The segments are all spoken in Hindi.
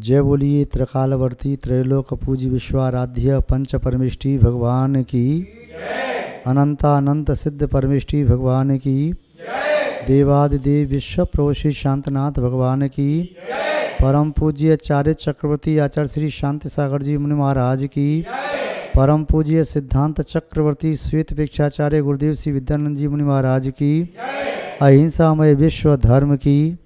जय बोलिए त्रिकालवर्ती त्रैलोक पूज्य विश्वाराध्य पंच परमेष्टि भगवान की, अनंतानंत सिद्ध परमेष्टि भगवान की, देवादिदेव विश्व प्रोषि शांतनाथ भगवान की, परम पूज्य आचार्य चक्रवर्ती आचार्य श्री शांति सागर जी मुनि महाराज की, परम पूज्य सिद्धांत चक्रवर्ती श्वेत भिक्षाचार्य गुरुदेव श्री विद्यानंद जी मुनि महाराज की, अहिंसामय विश्व धर्म की,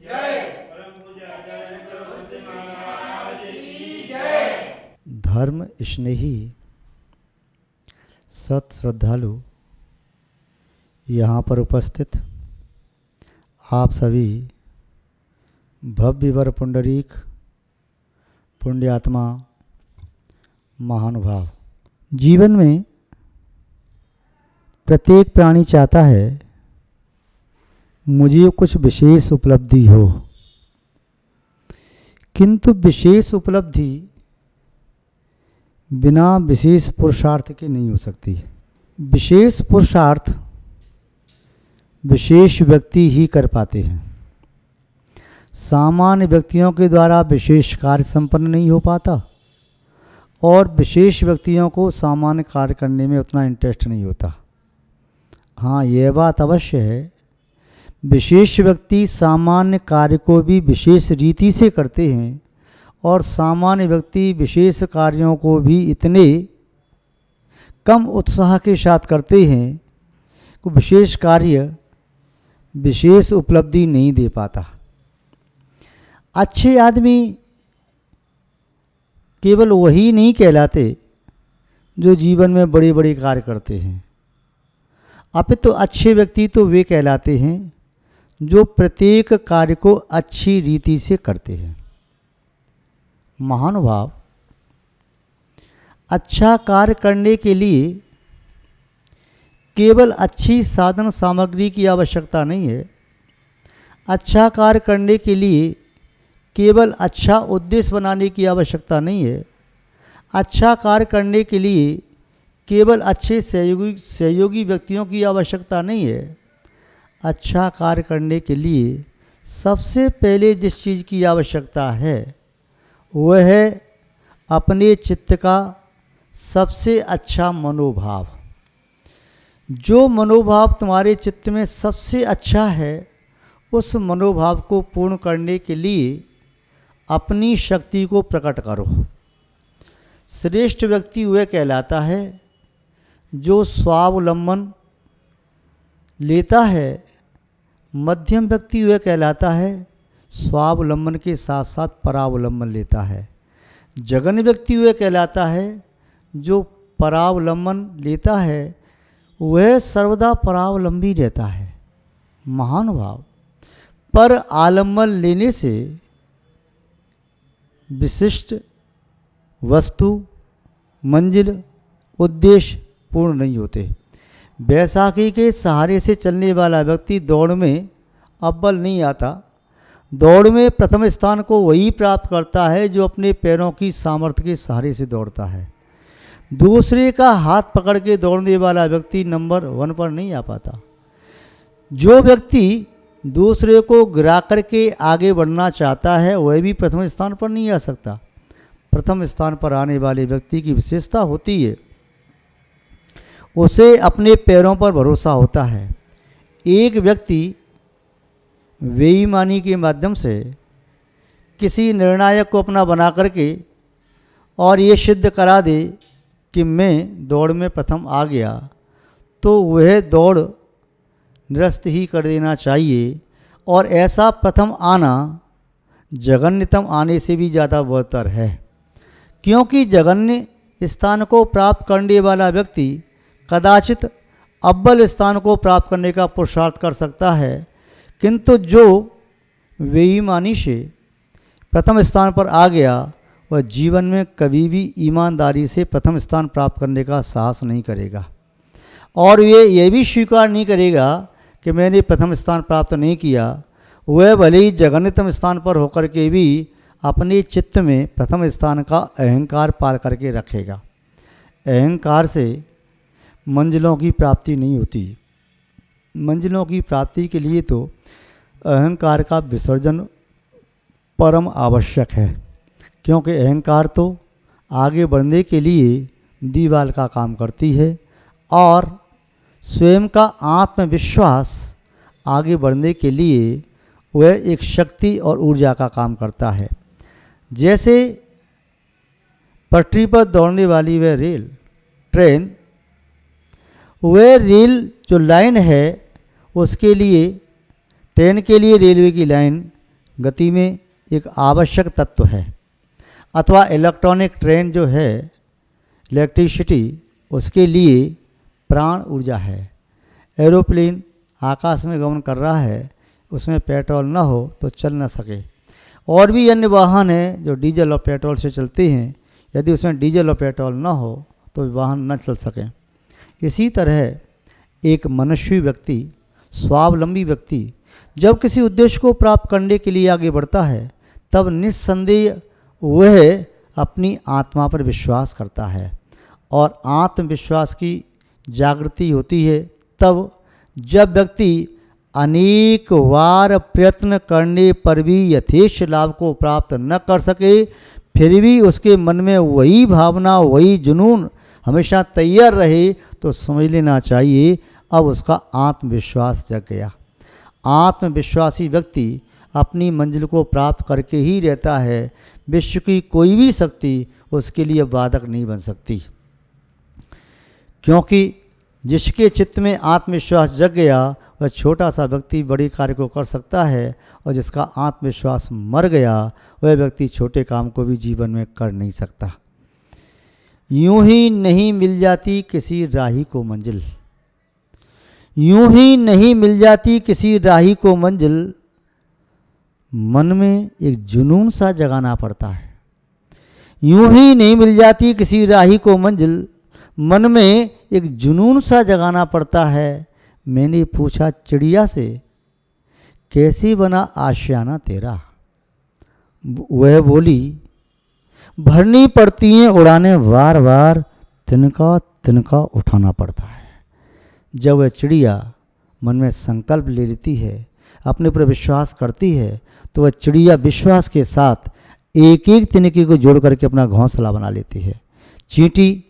धर्म स्नेही सत श्रद्धालु यहाँ पर उपस्थित आप सभी भव्य वर पुंडरीक पुण्यात्मा महानुभाव, जीवन में प्रत्येक प्राणी चाहता है मुझे कुछ विशेष उपलब्धि हो, किंतु विशेष उपलब्धि बिना विशेष पुरुषार्थ के नहीं हो सकती। विशेष पुरुषार्थ विशेष व्यक्ति ही कर पाते हैं। सामान्य व्यक्तियों के द्वारा विशेष कार्य संपन्न नहीं हो पाता और विशेष व्यक्तियों को सामान्य कार्य करने में उतना इंटरेस्ट नहीं होता। हाँ, यह बात अवश्य है, विशेष व्यक्ति सामान्य कार्य को भी विशेष रीति से करते हैं और सामान्य व्यक्ति विशेष कार्यों को भी इतने कम उत्साह के साथ करते हैं कि विशेष कार्य विशेष उपलब्धि नहीं दे पाता। अच्छे आदमी केवल वही नहीं कहलाते जो जीवन में बड़े बड़े कार्य करते हैं, अपितु अच्छे व्यक्ति तो वे कहलाते हैं जो प्रत्येक कार्य को अच्छी रीति से करते हैं। महानुभाव, अच्छा कार्य करने के लिए केवल अच्छी साधन सामग्री की आवश्यकता नहीं है। अच्छा कार्य करने के लिए केवल अच्छा उद्देश्य बनाने की आवश्यकता नहीं है। अच्छा कार्य करने के लिए केवल अच्छे सहयोगी व्यक्तियों की आवश्यकता नहीं है। अच्छा कार्य करने के लिए सबसे पहले जिस चीज़ की आवश्यकता है वह है अपने चित्त का सबसे अच्छा मनोभाव। जो मनोभाव तुम्हारे चित्त में सबसे अच्छा है उस मनोभाव को पूर्ण करने के लिए अपनी शक्ति को प्रकट करो। श्रेष्ठ व्यक्ति वह कहलाता है जो स्वावलंबन लेता है। मध्यम व्यक्ति वह कहलाता है स्वावलंबन के साथ साथ परावलंबन लेता है। जघन्य व्यक्ति वह कहलाता है जो परावलंबन लेता है, वह सर्वदा परावलंबी रहता है। महानुभाव, पर आलम्बन लेने से विशिष्ट वस्तु, मंजिल, उद्देश्य पूर्ण नहीं होते। बैसाखी के सहारे से चलने वाला व्यक्ति दौड़ में अव्वल नहीं आता। दौड़ में प्रथम स्थान को वही प्राप्त करता है जो अपने पैरों की सामर्थ्य के सहारे से दौड़ता है। दूसरे का हाथ पकड़ के दौड़ने वाला व्यक्ति नंबर 1 पर नहीं आ पाता। जो व्यक्ति दूसरे को गिरा करके आगे बढ़ना चाहता है वह भी प्रथम स्थान पर नहीं आ सकता। प्रथम स्थान पर आने वाले व्यक्ति की विशेषता होती है उसे अपने पैरों पर भरोसा होता है। एक व्यक्ति बेईमानी के माध्यम से किसी निर्णायक को अपना बना करके और ये सिद्ध करा दे कि मैं दौड़ में प्रथम आ गया, तो वह दौड़ निरस्त ही कर देना चाहिए। और ऐसा प्रथम आना जघन्यतम आने से भी ज़्यादा बेहतर है, क्योंकि जघन्य स्थान को प्राप्त करने वाला व्यक्ति कदाचित अव्वल स्थान को प्राप्त करने का पुरुषार्थ कर सकता है, किंतु जो बेईमानी से प्रथम स्थान पर आ गया वह जीवन में कभी भी ईमानदारी से प्रथम स्थान प्राप्त करने का साहस नहीं करेगा और ये भी स्वीकार नहीं करेगा कि मैंने प्रथम स्थान प्राप्त नहीं किया। वह भले ही जघन्यतम स्थान पर होकर के भी अपने चित्त में प्रथम स्थान का अहंकार पाल करके रखेगा। अहंकार से मंजिलों की प्राप्ति नहीं होती। मंजिलों की प्राप्ति के लिए तो अहंकार का विसर्जन परम आवश्यक है, क्योंकि अहंकार तो आगे बढ़ने के लिए दीवार का काम करती है और स्वयं का आत्मविश्वास आगे बढ़ने के लिए वह एक शक्ति और ऊर्जा का काम करता है। जैसे पटरी पर दौड़ने वाली वह रेल, ट्रेन, वह रेल जो लाइन है उसके लिए, ट्रेन के लिए रेलवे की लाइन गति में एक आवश्यक तत्व है। अथवा इलेक्ट्रॉनिक ट्रेन जो है, इलेक्ट्रिसिटी, उसके लिए प्राण ऊर्जा है। एरोप्लेन आकाश में गमन कर रहा है, उसमें पेट्रोल न हो तो चल न सके। और भी अन्य वाहन हैं जो डीजल और पेट्रोल से चलते हैं, यदि उसमें डीजल और पेट्रोल न हो तो वाहन न चल सकें। इसी तरह एक मनस्वी व्यक्ति, स्वावलंबी व्यक्ति जब किसी उद्देश्य को प्राप्त करने के लिए आगे बढ़ता है तब निस्संदेह वह अपनी आत्मा पर विश्वास करता है और आत्मविश्वास की जागृति होती है तब जब व्यक्ति अनेक बार प्रयत्न करने पर भी यथेष्ट लाभ को प्राप्त न कर सके, फिर भी उसके मन में वही भावना, वही जुनून हमेशा तैयार रहे, तो समझ लेना चाहिए अब उसका आत्मविश्वास जग गया। आत्मविश्वासी व्यक्ति अपनी मंजिल को प्राप्त करके ही रहता है। विश्व की कोई भी शक्ति उसके लिए बाधक नहीं बन सकती, क्योंकि जिसके चित्त में आत्मविश्वास जग गया वह छोटा सा व्यक्ति बड़े कार्य को कर सकता है, और जिसका आत्मविश्वास मर गया वह व्यक्ति छोटे काम को भी जीवन में कर नहीं सकता। यूं ही नहीं मिल जाती किसी राही को मंजिल, यूं ही नहीं मिल जाती किसी राही को मंजिल, मन में एक जुनून सा जगाना पड़ता है। यूं ही नहीं मिल जाती किसी राही को मंजिल, मन में एक जुनून सा जगाना पड़ता है। मैंने पूछा चिड़िया से, कैसी बना आशियाना तेरा? वह बोली, भरनी पड़ती हैं उड़ाने बार बार, तिनका तिनका उठाना पड़ता है। जब वह चिड़िया मन में संकल्प ले लेती है, अपने पर विश्वास करती है, तो वह चिड़िया विश्वास के साथ एक एक तिनके को जोड़ करके अपना घोंसला बना लेती है। चींटी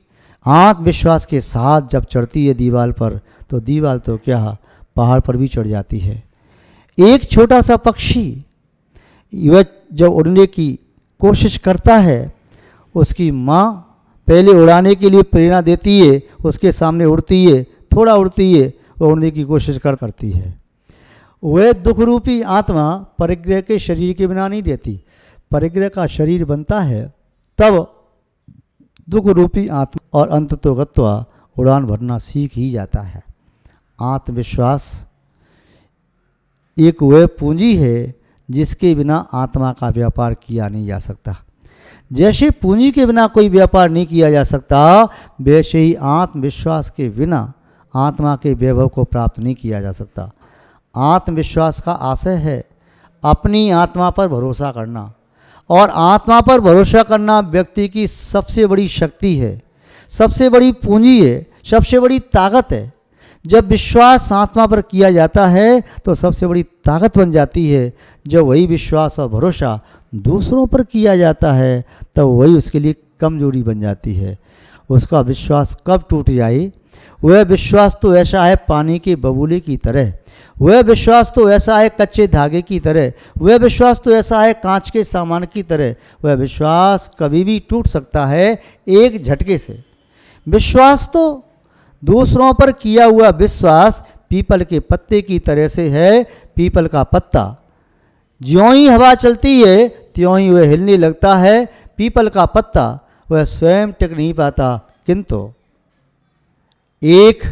आत्मविश्वास के साथ जब चढ़ती है दीवार पर, तो दीवार तो क्या पहाड़ पर भी चढ़ जाती है। एक छोटा सा पक्षी वह जब उड़ने की कोशिश करता है, उसकी माँ पहले उड़ाने के लिए प्रेरणा देती है, उसके सामने उड़ती है, थोड़ा उड़ती है, वह उड़ने की कोशिश करती है। वह दुख रूपी आत्मा परिग्रह के शरीर के बिना नहीं रहती। परिग्रह का शरीर बनता है तब दुख रूपी आत्मा और अंततोगत्वा उड़ान भरना सीख ही जाता है। आत्मविश्वास एक वह पूंजी है जिसके बिना आत्मा का व्यापार किया नहीं जा सकता। जैसे पूंजी के बिना कोई व्यापार नहीं किया जा सकता, वैसे ही आत्मविश्वास के बिना आत्मा के वैभव को प्राप्त नहीं किया जा सकता। आत्मविश्वास का आशय है अपनी आत्मा पर भरोसा करना, और आत्मा पर भरोसा करना व्यक्ति की सबसे बड़ी शक्ति है, सबसे बड़ी पूंजी है, सबसे बड़ी ताकत है। जब विश्वास आत्मा पर किया जाता है तो सबसे बड़ी ताकत बन जाती है। जब वही विश्वास और भरोसा दूसरों पर किया जाता है तब वही उसके लिए कमजोरी बन जाती है। उसका विश्वास कब टूट जाए? वह विश्वास तो ऐसा है पानी के बबूले की तरह, वह विश्वास तो ऐसा है कच्चे धागे की तरह, वह विश्वास तो ऐसा है कांच के सामान की तरह। वह विश्वास कभी भी टूट सकता है एक झटके से। विश्वास तो दूसरों पर किया हुआ विश्वास पीपल के पत्ते की तरह से है। पीपल का पत्ता ज्यों ही हवा चलती है त्यों ही वह हिलने लगता है। पीपल का पत्ता वह स्वयं टिक नहीं पाता, किंतु एक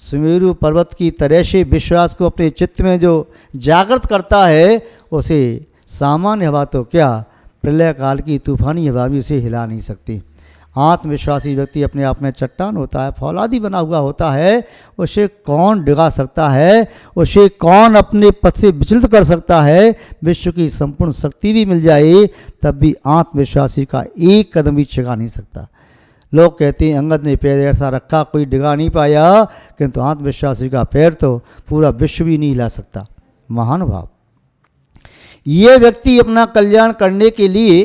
सुमेरु पर्वत की तरह से विश्वास को अपने चित्त में जो जागृत करता है उसे सामान्य हवा तो क्या, प्रलय काल की तूफानी हवा भी उसे हिला नहीं सकती। आत्मविश्वासी व्यक्ति अपने आप में चट्टान होता है, फौलादी बना हुआ होता है। उसे कौन डिगा सकता है? उसे कौन अपने पद से विचलित कर सकता है? विश्व की संपूर्ण शक्ति भी मिल जाए तब भी आत्मविश्वासी का एक कदम भी छिगा नहीं सकता। लोग कहते हैं अंगद ने पैर ऐसा रखा कोई डिगा नहीं पाया, किंतु आत्मविश्वासी का पैर तो पूरा विश्व भी नहीं हिला सकता। महानुभाव, ये व्यक्ति अपना कल्याण करने के लिए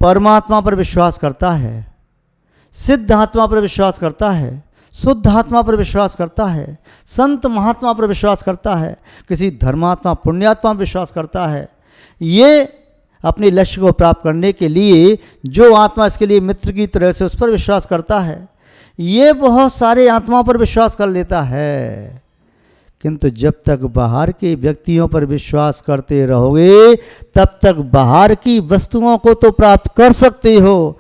परमात्मा पर विश्वास करता है, सिद्ध आत्मा पर विश्वास करता है, शुद्ध आत्मा पर विश्वास करता है, संत महात्मा पर विश्वास करता है, किसी धर्मात्मा पुण्यात्मा पर विश्वास करता है, ये अपने लक्ष्य को प्राप्त करने के लिए जो आत्मा इसके लिए मित्र की तरह से उस पर विश्वास करता है, ये बहुत सारे आत्माओं पर विश्वास कर लेता है। किंतु जब तक बाहर के व्यक्तियों पर विश्वास करते रहोगे तब तक बाहर की वस्तुओं को तो प्राप्त कर सकते हो,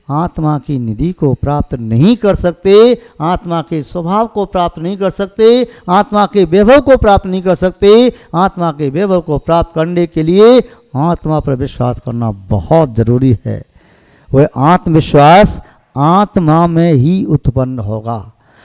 आत्मा की निधि को प्राप्त नहीं कर सकते, आत्मा के स्वभाव को प्राप्त नहीं कर सकते, आत्मा के वैभव को प्राप्त नहीं कर सकते। आत्मा के वैभव को प्राप्त करने के लिए आत्मा पर विश्वास करना बहुत जरूरी है। वह आत्मविश्वास आत्मा में ही उत्पन्न होगा।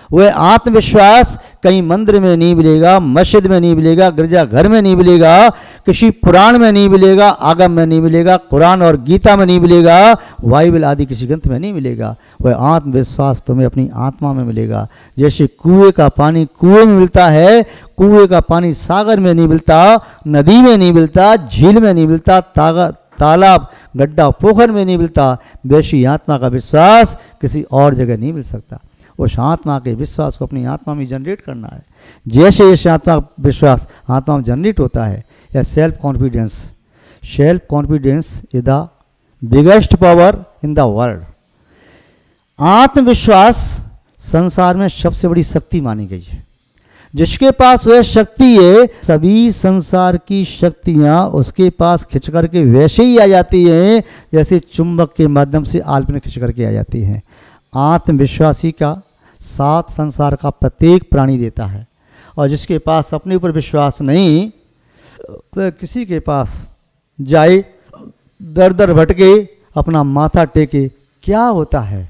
वह आत्मविश्वास कहीं मंदिर में नहीं मिलेगा, मस्जिद में नहीं मिलेगा, गिरजाघर में नहीं मिलेगा, किसी पुराण में नहीं मिलेगा, आगम में नहीं मिलेगा, कुरान और गीता में नहीं मिलेगा, बाइबल आदि किसी ग्रंथ में नहीं मिलेगा। वह आत्मविश्वास तुम्हें अपनी आत्मा में मिलेगा। जैसे कुएं का पानी कुएं में मिलता है, कुएं का पानी सागर में नहीं मिलता, नदी में नहीं मिलता, झील में नहीं मिलता, तालाब गड्ढा पोखर में नहीं मिलता, वैसी आत्मा का विश्वास किसी और जगह नहीं मिल सकता। उस आत्मा के विश्वास को अपनी आत्मा में जनरेट करना है। जैसे जैसे आत्मा विश्वास आत्मा में जनरेट होता है, या self confidence is the biggest power in the world. आत्मविश्वास संसार में सबसे बड़ी शक्ति मानी गई है। जिसके पास वह शक्ति है, सभी संसार की शक्तियां उसके पास खिंच करके वैसे ही आ जाती हैं जैसे चुंबक के माध्यम से आल्प में खिंच करके आ जाती हैं। आत्मविश्वासी का साथ संसार का प्रत्येक प्राणी देता है, और जिसके पास अपने ऊपर विश्वास नहीं, वह किसी के पास जाए, दर दर भटके, अपना माथा टेके, क्या होता है?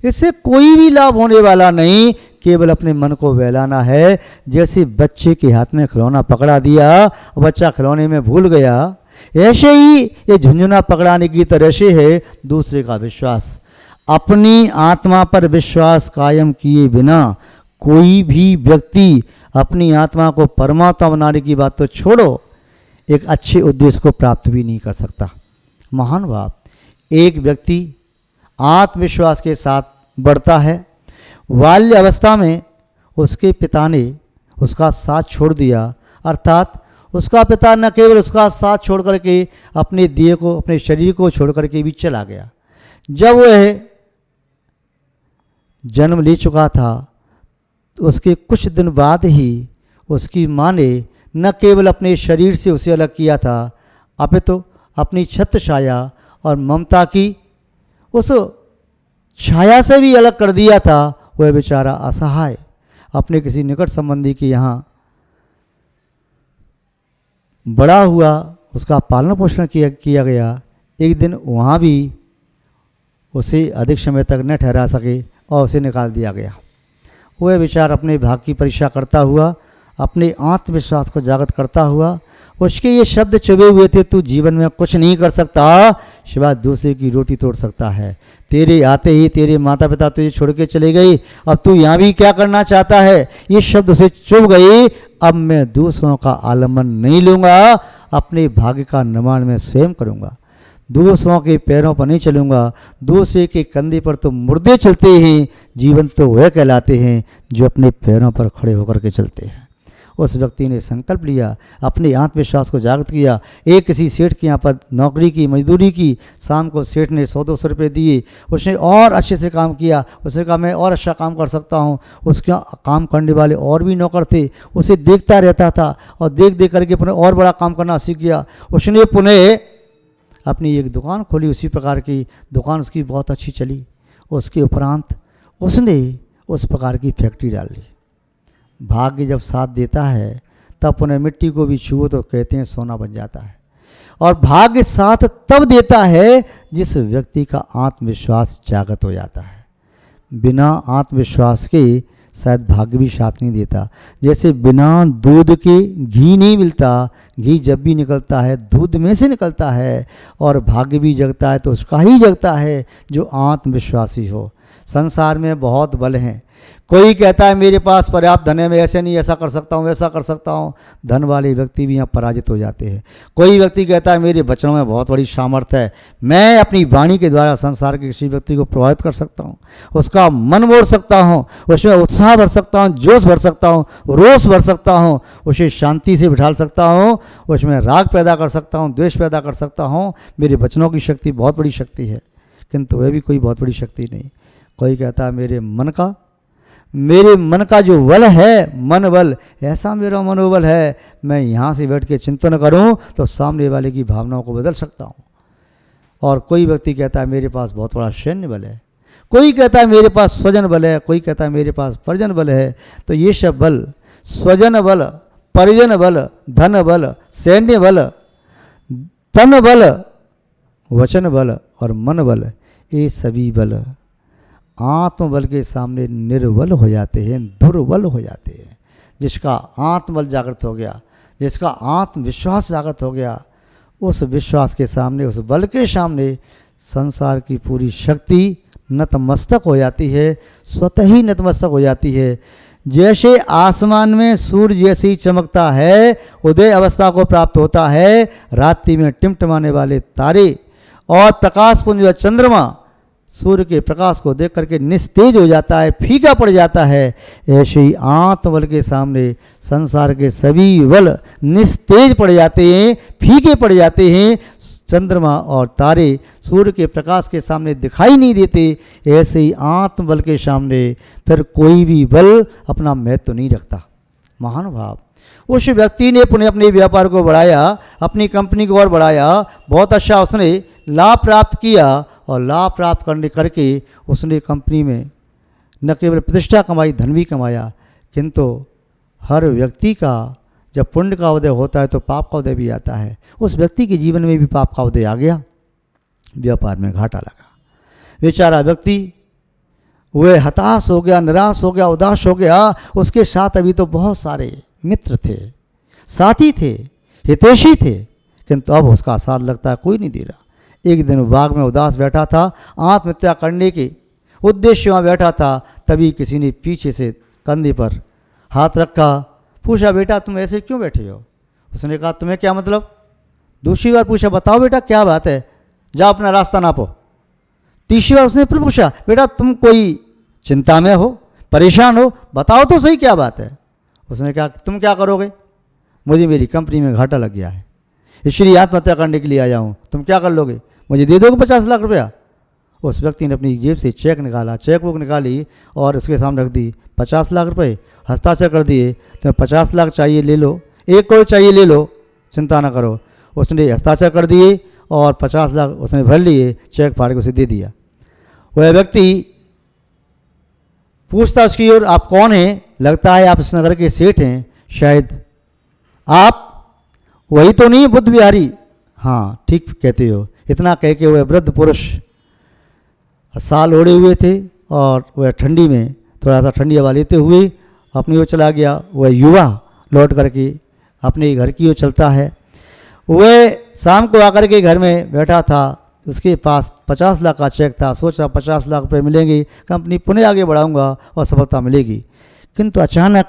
इससे कोई भी लाभ होने वाला नहीं, केवल अपने मन को बहलाना है। जैसे बच्चे के हाथ में खिलौना पकड़ा दिया, बच्चा खिलौने में भूल गया, ऐसे ही ये झुंझुना पकड़ाने की तरह से है दूसरे का विश्वास। अपनी आत्मा पर विश्वास कायम किए बिना कोई भी व्यक्ति अपनी आत्मा को परमात्मा बनाने की बात तो छोड़ो, एक अच्छे उद्देश्य को प्राप्त भी नहीं कर सकता। महान भाव, एक व्यक्ति आत्मविश्वास के साथ बढ़ता है। बाल्य अवस्था में उसके पिता ने उसका साथ छोड़ दिया, अर्थात उसका पिता न केवल उसका साथ छोड़ करके अपने देह को, अपने शरीर को छोड़ करके भी चला गया। जब वह जन्म ले चुका था, उसके कुछ दिन बाद ही उसकी माँ ने न केवल अपने शरीर से उसे अलग किया था, अपितु अपनी छत्र छाया और ममता की उस छाया से भी अलग कर दिया था। वह बेचारा असहाय अपने किसी निकट संबंधी के यहाँ बड़ा हुआ, उसका पालन पोषण किया गया। एक दिन वहाँ भी उसे अधिक समय तक न ठहरा सके और उसे निकाल दिया गया। वह बेचारा अपने भाग की परीक्षा करता हुआ, अपने आत्मविश्वास को जागृत करता हुआ, उसके ये शब्द चुभे हुए थे, तू जीवन में कुछ नहीं कर सकता सिवाय दूसरे की रोटी तोड़ सकता है। तेरे आते ही तेरे माता पिता तुझे छोड़ के चले गए, अब तू यहाँ भी क्या करना चाहता है? ये शब्द उसे चुभ गए। अब मैं दूसरों का आलम्बन नहीं लूँगा, अपने भाग्य का निर्माण मैं स्वयं करूँगा। दूसरों के पैरों पर नहीं चलूँगा। दूसरे के कंधे पर तो मुर्दे चलते हैं, जीवन तो वह कहलाते हैं जो अपने पैरों पर खड़े होकर के चलते हैं। उस व्यक्ति ने संकल्प लिया, अपने आत्मविश्वास को जागृत किया। एक किसी सेठ के यहाँ पर नौकरी की, मजदूरी की। शाम को सेठ ने 100-200 रुपये दिए। उसने और अच्छे से काम किया। उसने कहा मैं और अच्छा काम कर सकता हूँ। उसके काम करने वाले और भी नौकर थे, उसे देखता रहता था और देख देख करके पुनः और बड़ा काम करना सीख गया। उसने पुनः अपनी एक दुकान खोली, उसी प्रकार की दुकान उसकी बहुत अच्छी चली। उसके उपरांत उसने उस प्रकार की फैक्ट्री डाल ली। भाग्य जब साथ देता है तब पुनः मिट्टी को भी छुओ तो कहते हैं सोना बन जाता है। और भाग्य साथ तब देता है जिस व्यक्ति का आत्मविश्वास जागृत हो जाता है। बिना आत्मविश्वास के शायद भाग्य भी साथ नहीं देता। जैसे बिना दूध के घी नहीं मिलता, घी जब भी निकलता है दूध में से निकलता है। और भाग्य भी जगता है तो उसका ही जगता है जो आत्मविश्वासी हो। संसार में बहुत बल हैं, कोई कहता है मेरे पास पर्याप्त धन है, मैं ऐसे नहीं ऐसा कर सकता हूँ, वैसा कर सकता हूँ। धन वाले व्यक्ति भी यहाँ पराजित हो जाते हैं। कोई व्यक्ति कहता है मेरे वचनों में बहुत बड़ी सामर्थ्य है, मैं अपनी वाणी के द्वारा संसार के किसी व्यक्ति को प्रभावित कर सकता हूँ, उसका मन मोड़ सकता हूँ, उसमें उत्साह भर सकता हूँ, जोश भर सकता हूँ, रोष भर सकता हूँ, उसे शांति से बिठा सकता हूँ, उसमें राग पैदा कर सकता हूँ, द्वेष पैदा कर सकता हूँ। मेरे वचनों की शक्ति बहुत बड़ी शक्ति है, किंतु वह भी कोई बहुत बड़ी शक्ति नहीं। कोई कहता है मेरे मन का जो बल है, मन बल, ऐसा मेरा मनोबल है, मैं यहाँ से बैठ के चिंतन करूँ तो सामने वाले की भावनाओं को बदल सकता हूँ। और कोई व्यक्ति कहता है मेरे पास बहुत बड़ा सैन्य बल है, कोई कहता है मेरे पास स्वजन बल है, कोई कहता है मेरे पास परिजन बल है। तो ये सब बल, स्वजन बल, परिजन बल, धन बल, सैन्य बल, तन बल, वचन बल और मन बल, ये सभी बल आत्मबल के सामने निर्बल हो जाते हैं, दुर्बल हो जाते हैं। जिसका आत्मबल जागृत हो गया, जिसका आत्मविश्वास जागृत हो गया, उस विश्वास के सामने, उस बल के सामने संसार की पूरी शक्ति नतमस्तक हो जाती है, स्वतः ही नतमस्तक हो जाती है। जैसे आसमान में सूर्य जैसे ही चमकता है, उदय अवस्था को प्राप्त होता है, रात्रि में टिमटिमाने वाले तारे और प्रकाशपुंज व चंद्रमा सूर्य के प्रकाश को देख करके निस्तेज हो जाता है, फीका पड़ जाता है। ऐसे ही आत्मबल के सामने संसार के सभी बल निस्तेज पड़ जाते हैं, फीके पड़ जाते हैं। चंद्रमा और तारे सूर्य के प्रकाश के सामने दिखाई नहीं देते। ऐसे ही आत्मबल के सामने फिर कोई भी बल अपना महत्व नहीं रखता। महानुभाव, उस व्यक्ति ने पुनः अपने व्यापार को बढ़ाया, अपनी कंपनी को और बढ़ाया, बहुत अच्छा उसने लाभ प्राप्त किया, और लाभ प्राप्त करके उसने कंपनी में न केवल प्रतिष्ठा कमाई, धन भी कमाया। किंतु हर व्यक्ति का जब पुण्य का उदय होता है तो पाप का उदय भी आता है। उस व्यक्ति के जीवन में भी पाप का उदय आ गया, व्यापार में घाटा लगा। बेचारा व्यक्ति वह हताश हो गया, निराश हो गया, उदास हो गया। उसके साथ अभी तो बहुत सारे मित्र थे, साथी थे, हितैषी थे, किंतु अब उसका साथ लगता है कोई नहीं दे रहा। एक दिन बाग में उदास बैठा था, आत्महत्या करने के उद्देश्य वहाँ बैठा था, तभी किसी ने पीछे से कंधे पर हाथ रखा, पूछा बेटा तुम ऐसे क्यों बैठे हो? उसने कहा तुम्हें क्या मतलब? दूसरी बार पूछा बताओ बेटा क्या बात है, जाओ अपना रास्ता नापो। तीसरी बार उसने फिर पूछा बेटा तुम कोई चिंता में हो, परेशान हो, बताओ तो सही क्या बात है। उसने कहा तुम क्या करोगे? मुझे मेरी कंपनी में घाटा लग गया है, इसलिए आत्महत्या करने के लिए आया हूँ, तुम क्या कर लोगे? मुझे दे दोगे 50 लाख रुपया? उस व्यक्ति ने अपनी जेब से चेक निकाला, चेक बुक निकाली और उसके सामने रख दी। 50 लाख रुपए हस्ताक्षर कर दिए, तुम्हें 50 लाख चाहिए ले लो, 1 करोड़ चाहिए ले लो, चिंता ना करो। उसने हस्ताक्षर कर दिए और 50 लाख उसने भर लिए, चेक फाड़ के उसे दे दिया। वह व्यक्ति पूछता उसकी ओर आप कौन हैं? लगता है आप इस नगर के सेठ हैं, शायद आप वही तो नहीं बुद्ध बिहारी? हाँ ठीक कहते हो। इतना कह के वह वृद्ध पुरुष साल ओढ़े हुए थे और वह ठंडी में थोड़ा सा ठंडी हवा लेते हुए अपनी ओर चला गया। वह युवा लौट करके अपने घर की ओर चलता है। वह शाम को आकर के घर में बैठा था, उसके पास 50 लाख का चेक था। सोच रहा 50 लाख रुपये मिलेंगे, कंपनी पुनः आगे बढ़ाऊंगा और सफलता मिलेगी। किंतु अचानक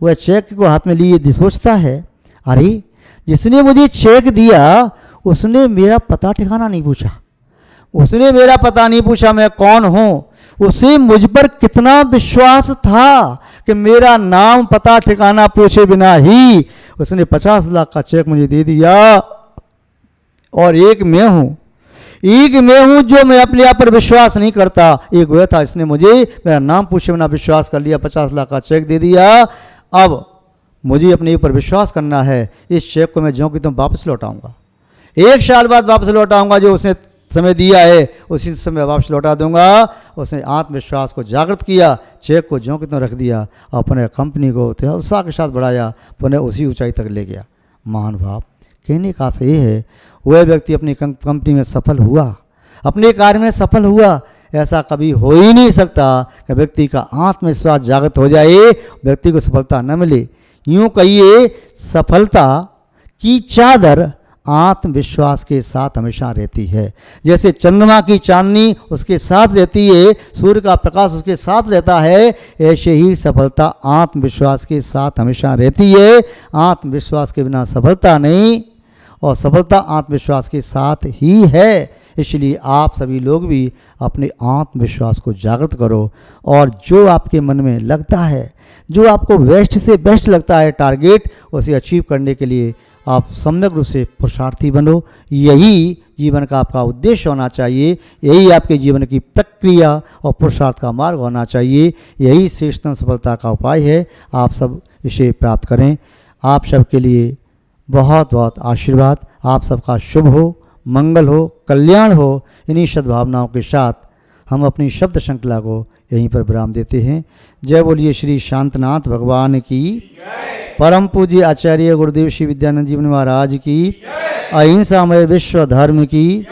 वह चेक को हाथ में लिए सोचता है अरे जिसने मुझे चेक दिया उसने मेरा पता ठिकाना नहीं पूछा, उसने मेरा पता नहीं पूछा मैं कौन हूं। उसे मुझ पर कितना विश्वास था कि मेरा नाम पता ठिकाना पूछे बिना ही उसने 50 लाख का चेक मुझे दे दिया। और एक मैं हूं जो मैं अपने आप पर विश्वास नहीं करता। एक वह था, इसने मुझे मेरा नाम पूछे बिना विश्वास कर लिया, 50 लाख का चेक दे दिया। अब मुझे अपने ऊपर विश्वास करना है, इस चेक को मैं ज्यों कि तुम वापस लौटाऊंगा, 1 साल बाद वापस लौटाऊंगा, जो उसने समय दिया है उसी समय वापस लौटा दूंगा। उसने आत्मविश्वास को जागृत किया, चेक को ज्यों कि त्यों रख दिया, अपने कंपनी को उत्साह के साथ बढ़ाया, पुनः उसी ऊंचाई तक ले गया। महान भाव, कहने का से ये है वह व्यक्ति अपनी कंपनी में सफल हुआ, अपने कार्य में सफल हुआ। ऐसा कभी हो ही नहीं सकता कि व्यक्ति का आत्मविश्वास जागृत हो जाए, व्यक्ति को सफलता न मिले। यूँ कहिए सफलता की चादर आत्मविश्वास के साथ हमेशा रहती है। जैसे चंद्रमा की चांदनी उसके साथ रहती है, सूर्य का प्रकाश उसके साथ रहता है, ऐसे ही सफलता आत्मविश्वास के साथ हमेशा रहती है। आत्मविश्वास के बिना सफलता नहीं, और सफलता आत्मविश्वास के साथ ही है। इसलिए आप सभी लोग भी अपने आत्मविश्वास को जागृत करो, और जो आपके मन में लगता है, जो आपको बेस्ट से बेस्ट लगता है टारगेट, उसे अचीव करने के लिए आप सम्यक रूप से पुरुषार्थी बनो। यही जीवन का आपका उद्देश्य होना चाहिए, यही आपके जीवन की प्रक्रिया और पुरुषार्थ का मार्ग होना चाहिए। यही श्रेष्ठतम सफलता का उपाय है। आप सब इसे प्राप्त करें। आप सबके लिए बहुत बहुत आशीर्वाद। आप सबका शुभ हो, मंगल हो, कल्याण हो। इन्हीं सद्भावनाओं के साथ हम अपनी शब्द श्रृंखला को यहीं पर विराम देते हैं। जय बोलिए श्री शांतनाथ भगवान की, परम पूज्य आचार्य गुरुदेव श्री विद्यानंद जी महाराज की, अहिंसामय विश्व धर्म की।